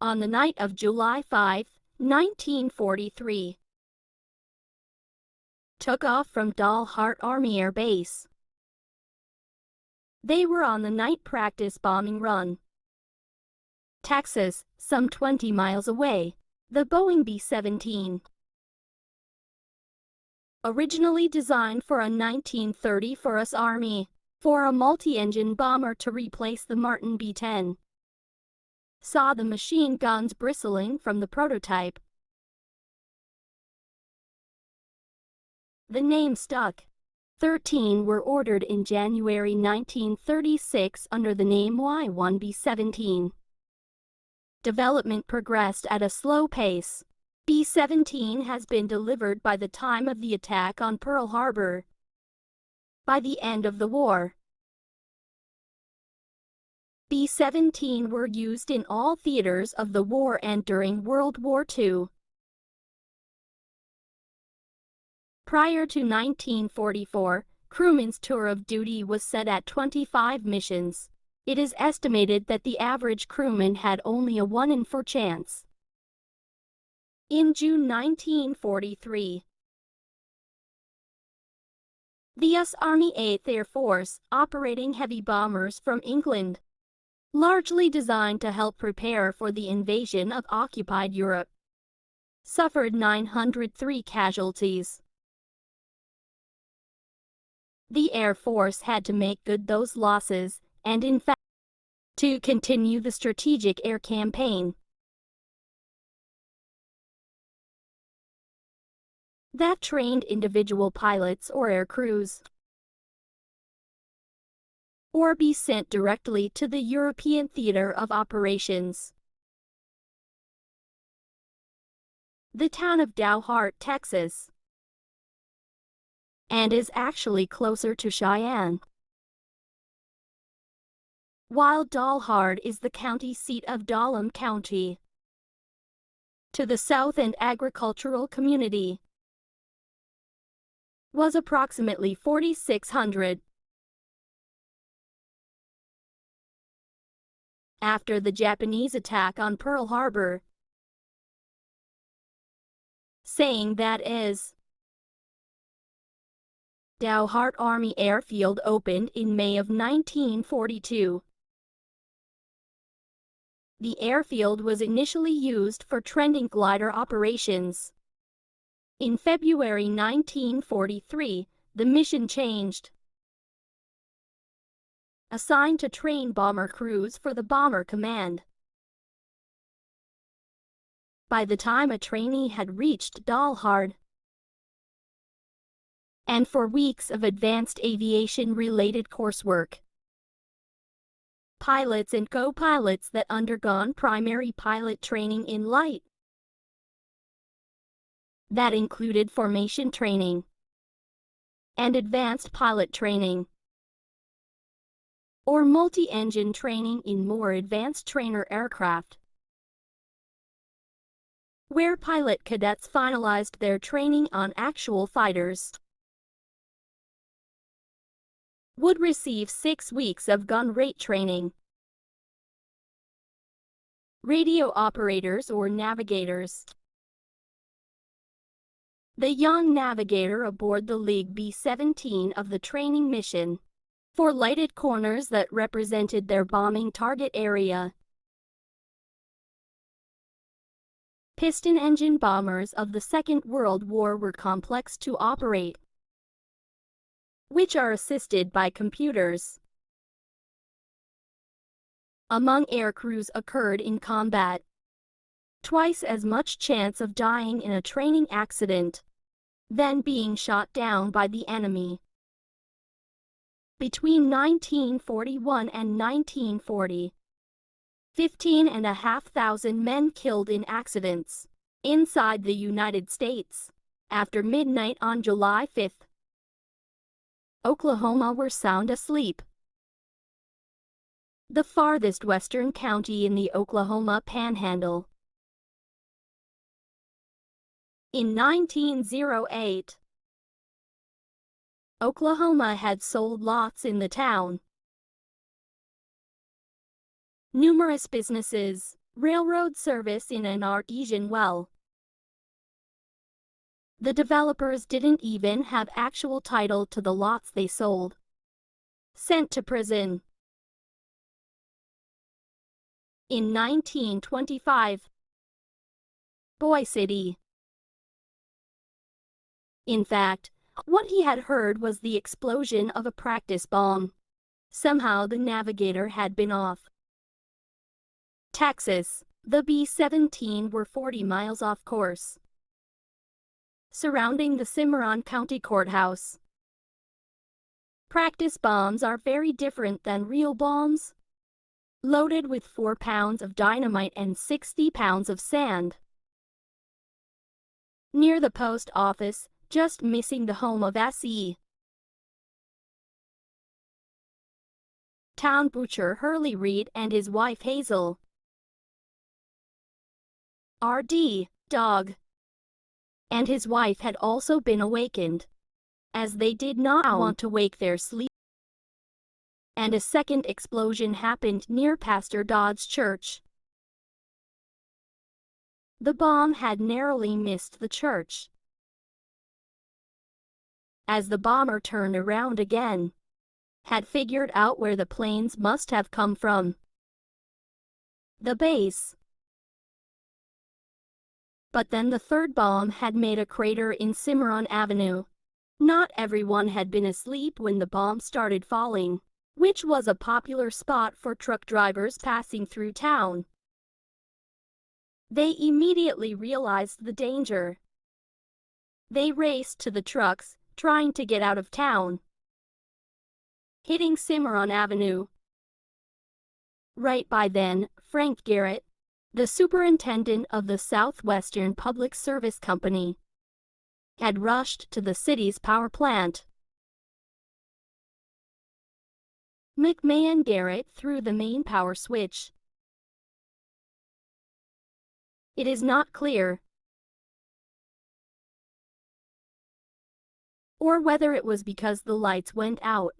on the night of July 5, 1943. Took off from Dalhart Army Air Base. They were on the night practice bombing run. Texas, some 20 miles away. The Boeing B-17. Originally designed for a 1930 U.S. Army, for a multi-engine bomber to replace the Martin B-10. Saw the machine guns bristling from the prototype. The name stuck. 13 were ordered in January 1936 under the name Y-1B-17. Development progressed at a slow pace. B-17 has been delivered by the time of the attack on Pearl Harbor. By the end of the war, B-17 were used in all theaters of the war and during World War II. Prior to 1944, crewmen's tour of duty was set at 25 missions. It is estimated that the average crewman had only a 1 in 4 chance. In June 1943, the U.S. Army 8th Air Force, operating heavy bombers from England, largely designed to help prepare for the invasion of occupied Europe, suffered 903 casualties. The Air Force had to make good those losses, and in fact, to continue the strategic air campaign that trained individual pilots or air crews, or be sent directly to the European theater of operations. The town of Dalhart, Texas, and is actually closer to Cheyenne, while Dalhart is the county seat of Dahlem County. To the south and agricultural community was approximately 4,600. After the Japanese attack on Pearl Harbor, saying that is, Dalhart Army Airfield opened in May of 1942. The airfield was initially used for trending glider operations. In February 1943, the mission changed. Assigned to train bomber crews for the Bomber Command. By the time a trainee had reached Dalhart, and for weeks of advanced aviation-related coursework, pilots and co-pilots that undergone primary pilot training in light, that included formation training and advanced pilot training, or multi-engine training in more advanced trainer aircraft, where pilot cadets finalized their training on actual fighters, would receive 6 weeks of gun rate training. Radio operators or navigators. The young navigator aboard the League B-17 of the training mission, for lighted corners that represented their bombing target area. Piston engine bombers of the Second World War were complex to operate, which are assisted by computers. Among air crews occurred in combat. Twice as much chance of dying in a training accident than being shot down by the enemy. Between 1941 and 1940, 15,500 men killed in accidents inside the United States after midnight on July 5. Oklahoma were sound asleep. The farthest western county in the Oklahoma Panhandle. In 1908, Oklahoma had sold lots in the town. Numerous businesses, railroad service in an artesian well. The developers didn't even have actual title to the lots they sold. Sent to prison. In 1925. Boise City. In fact, what he had heard was the explosion of a practice bomb. Somehow the navigator had been off. Texas. The B-17 were 40 miles off course, surrounding the Cimarron County Courthouse. Practice bombs are very different than real bombs, loaded with 4 pounds of dynamite and 60 pounds of sand. Near the post office, just missing the home of S.E. town butcher Hurley Reed and his wife Hazel. R.D. Dog and his wife had also been awakened, as they did not want to wake their sleep. And a second explosion happened near Pastor Dodd's church. The bomb had narrowly missed the church. As the bomber turned around again, had figured out where the planes must have come from. The base. But then the third bomb had made a crater in Cimarron Avenue. Not everyone had been asleep when the bomb started falling, which was a popular spot for truck drivers passing through town. They immediately realized the danger. They raced to the trucks, trying to get out of town, hitting Cimarron Avenue. Right by then, Frank Garrett, the superintendent of the Southwestern Public Service Company, had rushed to the city's power plant. McMahon Garrett threw the main power switch. It is not clear, or whether it was because the lights went out.